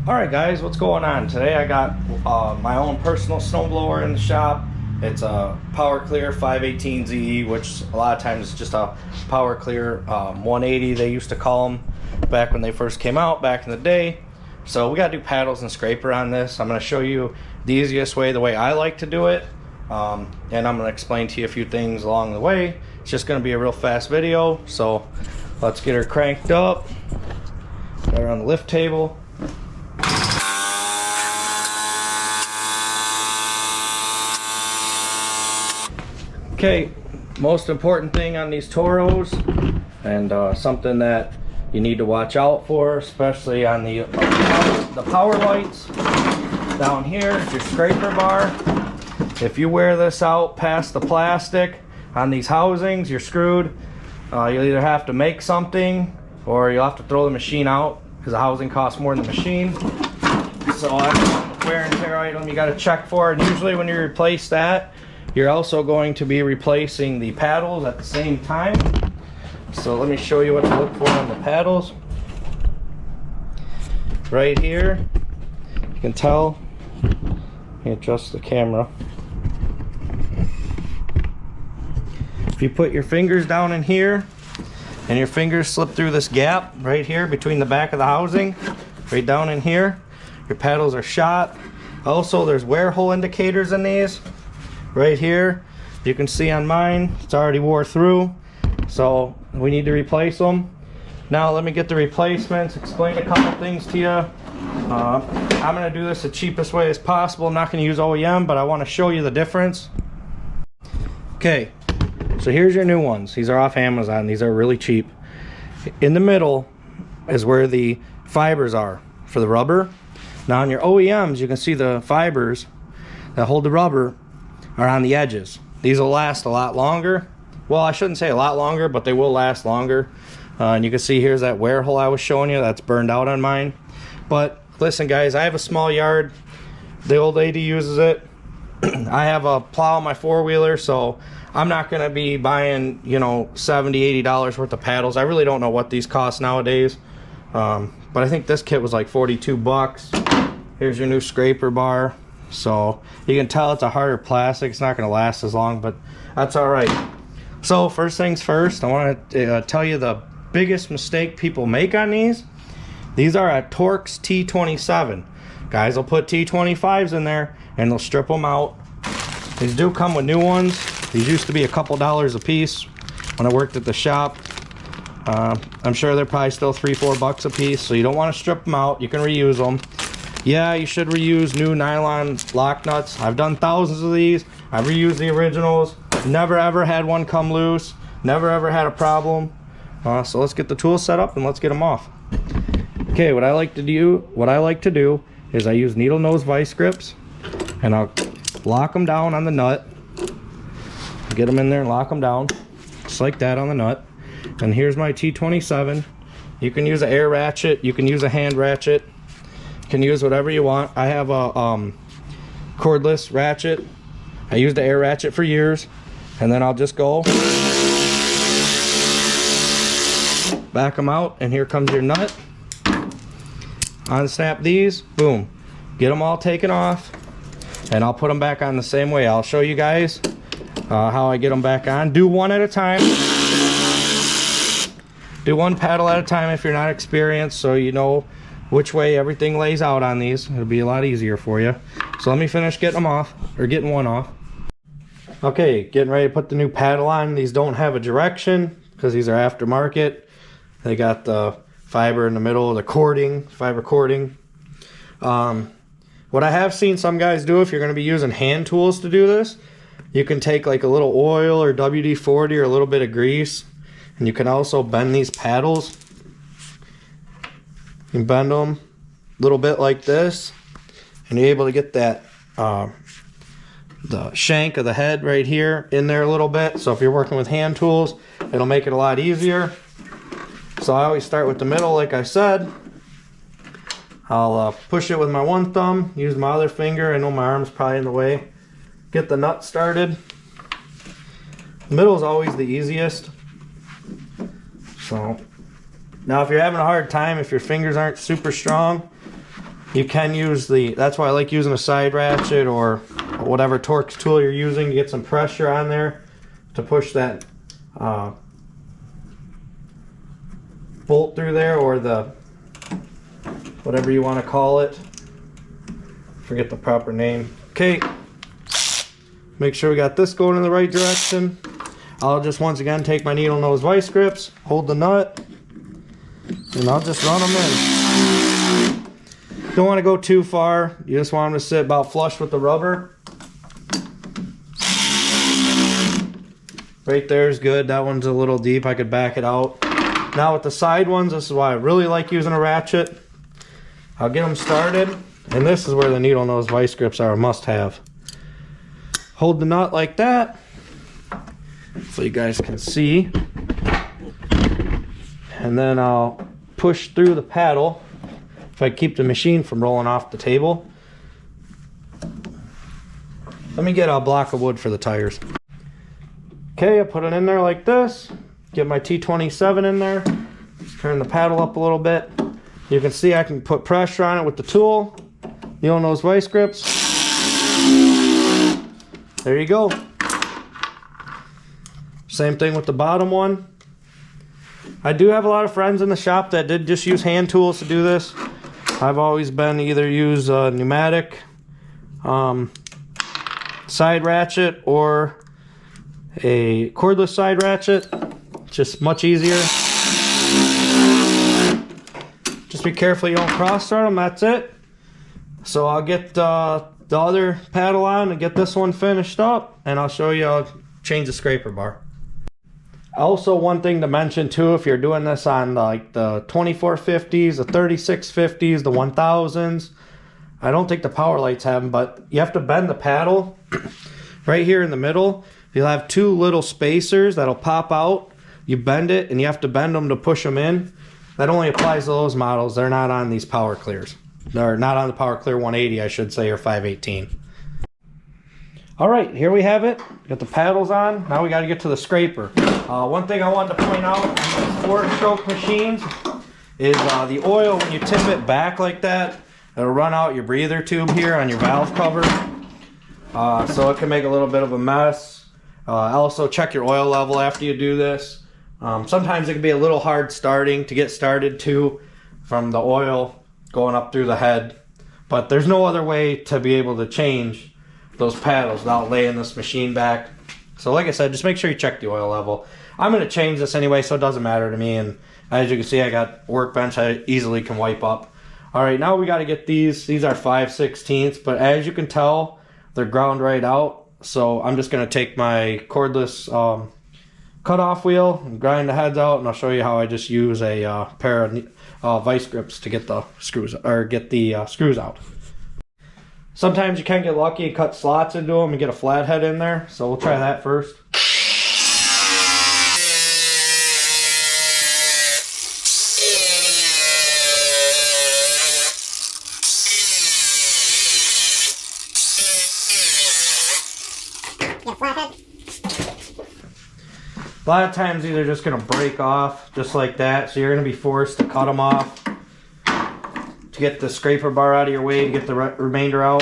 Alright guys, what's going on? Today I got my own personal snowblower in the shop. It's a Power Clear 518ZE, which a lot of times is just a Power Clear 180 they used to call them back when they first came out back in the day. So we got to do paddles and scraper on this. I'm going to show you the easiest way, the way I like to do it. And I'm going to explain to you a few things along the way. It's just going to be a real fast video. So let's get her cranked up. Got her on the lift table. Okay, most important thing on these Toros, and something that you need to watch out for, especially on the power lights down here, is your scraper bar. If you wear this out past the plastic on these housings, you're screwed. You'll either have to make something or you'll have to throw the machine out because the housing costs more than the machine. So that's a wear and tear item you got to check for, and usually when you replace that, you're also going to be replacing the paddles at the same time. So let me show you what to look for on the paddles. Right here, you can tell. Let me adjust the camera. If you put your fingers down in here, and your fingers slip through this gap right here between the back of the housing, right down in here, your paddles are shot. Also, there's wear hole indicators in these. Right here, you can see on mine, it's already wore through, so we need to replace them. Now let me get the replacements, explain a couple things to you. I'm going to do this the cheapest way as possible. I'm not going to use OEM, but I want to show you the difference. Okay, so here's your new ones. These are off Amazon. These are really cheap. In the middle is where the fibers are for the rubber. Now on your OEMs, you can see the fibers that hold the rubber are on the edges. These will last a lot longer. Well, I shouldn't say a lot longer, but they will last longer. And you can see here's that wear hole I was showing you that's burned out on mine. But listen guys, I have a small yard. The old lady uses it. I have a plow on my four-wheeler, so I'm not gonna be buying, you know, $70, $80 worth of paddles. I really don't know what these cost nowadays. But I think this kit was like 42 bucks. Here's your new scraper bar. So you can tell it's a harder plastic. It's not going to last as long, but that's all right. So first things first, I want to tell you the biggest mistake people make on these. These are a Torx T27. Guys will put T25s in there and they'll strip them out. These do come with new ones. These used to be a couple dollars a piece when I worked at the shop. I'm sure they're probably still $3-4 bucks a piece, so you don't want to strip them out. You can reuse them. Yeah, you should reuse new nylon lock nuts. I've done thousands of these. I've reused the originals. Never ever had one come loose. Never ever had a problem. So let's get the tools set up and let's get them off. Okay, what I like to do is I use needle nose vice grips, and I'll lock them down on the nut. Get them in there and lock them down, just like that on the nut. And here's my T27. You can use an air ratchet. You can use a hand ratchet. Can use whatever you want. I have a cordless ratchet. I used the air ratchet for years, and then I'll just go back them out, and here comes your nut. Unsnap these, boom, get them all taken off, and I'll put them back on the same way. I'll show you guys how I get them back on. Do one at a time. Do one paddle at a time if you're not experienced, so you know which way everything lays out on these. It'll be a lot easier for you. So let me finish getting them off, or getting one off. Okay, getting ready to put the new paddle on. These don't have a direction because these are aftermarket. They got the fiber in the middle, the cording, fiber cording. What I have seen some guys do, if you're going to be using hand tools to do this, you can take like a little oil or WD-40 or a little bit of grease, and you can also bend these paddles. You can bend them a little bit like this, and you're able to get that the shank of the head right here in there a little bit. So if you're working with hand tools, it'll make it a lot easier. So I always start with the middle, like I said. I'll push it with my one thumb, use my other finger. I know my arm's probably in the way. Get the nut started. The middle is always the easiest. So now if you're having a hard time, if your fingers aren't super strong, You can use that's why I like using a side ratchet or whatever torque tool you're using to get some pressure on there to push that bolt through there, or the whatever you want to call it. Forget the proper name. Okay, make sure we got this going in the right direction. I'll just once again take my needle nose vice grips, hold the nut, and I'll just run them in. Don't want to go too far. You just want them to sit about flush with the rubber. Right there is good. That one's a little deep. I could back it out. Now with the side ones, this is why I really like using a ratchet. I'll get them started, and this is where the needle nose vice grips are a must-have. Hold the nut like that, so you guys can see, and then I'll push through the paddle if I keep the machine from rolling off the table. Let me get a block of wood for the tires. Okay, I put it in there like this. Get my T27 in there. Turn the paddle up a little bit. You can see I can put pressure on it with the tool. Needle nose vice grips. There you go. Same thing with the bottom one. I do have a lot of friends in the shop that did just use hand tools to do this. I've always been either use a pneumatic side ratchet or a cordless side ratchet. Just much easier. Just be careful you don't cross thread them, that's it. So I'll get the other paddle on and get this one finished up, and I'll show you how to change the scraper bar. Also, one thing to mention too, if you're doing this on like the 2450s, the 3650s, the 1000s, I don't think the power lights have them, but you have to bend the paddle right here in the middle. You'll have two little spacers that'll pop out. You bend it, and you have to bend them to push them in. That only applies to those models. They're not on these Power Clears. They're not on the Power Clear 180, I should say, or 518. All right, here we have it. Got the paddles on. Now we got to get to the scraper. One thing I wanted to point out on these 4-stroke machines is the oil, when you tip it back like that, it'll run out your breather tube here on your valve cover. So it can make a little bit of a mess. Also, check your oil level after you do this. Sometimes it can be a little hard to get started too, from the oil going up through the head. But there's no other way to be able to change those paddles without laying this machine back. So like I said, just make sure you check the oil level. I'm going to change this anyway, so it doesn't matter to me. And as you can see, I got workbench I easily can wipe up. All right, now we got to get these. These are 5/16, but as you can tell, they're ground right out. So I'm just going to take my cordless cutoff wheel and grind the heads out, and I'll show you how I just use a pair of vice grips to get the screws screws out. Sometimes you can get lucky and cut slots into them and get a flathead in there, so we'll try that first. A lot of times these are just going to break off just like that, so you're going to be forced to cut them off to get the scraper bar out of your way and get the remainder out.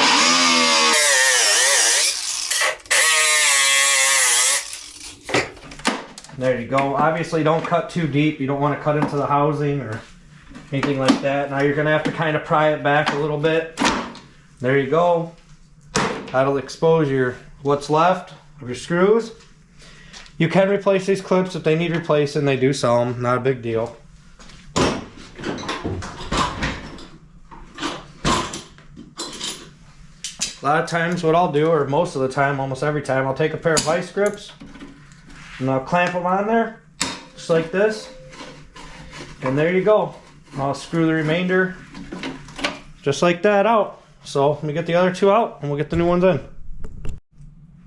There you go. Obviously don't cut too deep. You don't want to cut into the housing or anything like that. Now you're going to have to kind of pry it back a little bit. There you go. That'll expose what's left of your screws. You can replace these clips if they need replacing. They do sell them. Not a big deal. A lot of times what I'll do, or most of the time, almost every time, I'll take a pair of vice grips and I'll clamp them on there just like this, and there you go. I'll screw the remainder just like that out. So let me get the other two out and we'll get the new ones in.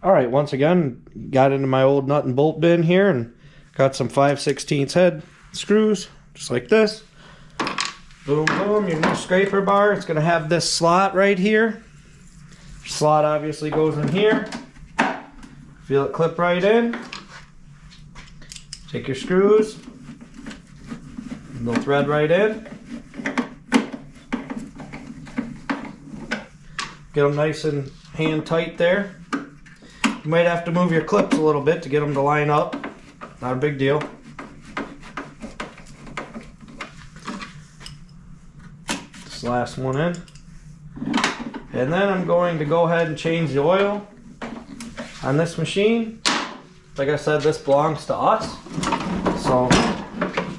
Alright, once again, got into my old nut and bolt bin here and got some 5/16 head screws just like this. Boom boom, your new scraper bar. It's going to have this slot right here. Slot obviously goes in here. Feel it clip right in. Take your screws, and they'll thread right in. Get them nice and hand tight there. You might have to move your clips a little bit to get them to line up. Not a big deal. This last one in. And then I'm going to go ahead and change the oil on this machine. Like I said, this belongs to us. So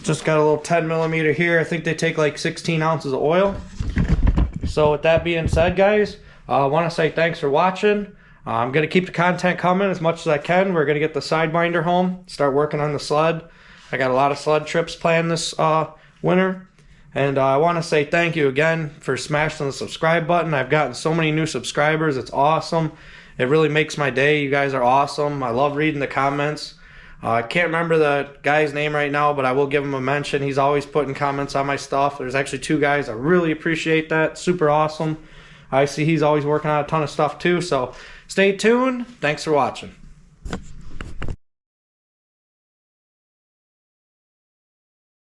just got a little 10 millimeter here. I think they take like 16 ounces of oil. So with that being said, guys, I want to say thanks for watching. I'm going to keep the content coming as much as I can. We're going to get the Sidewinder home, start working on the sled. I got a lot of sled trips planned this winter. And I want to say thank you again for smashing the subscribe button. I've gotten so many new subscribers. It's awesome. It really makes my day. You guys are awesome. I love reading the comments. I can't remember the guy's name right now, but I will give him a mention. He's always putting comments on my stuff. There's actually 2 guys. I really appreciate that. Super awesome. I see he's always working on a ton of stuff too. So stay tuned. Thanks for watching.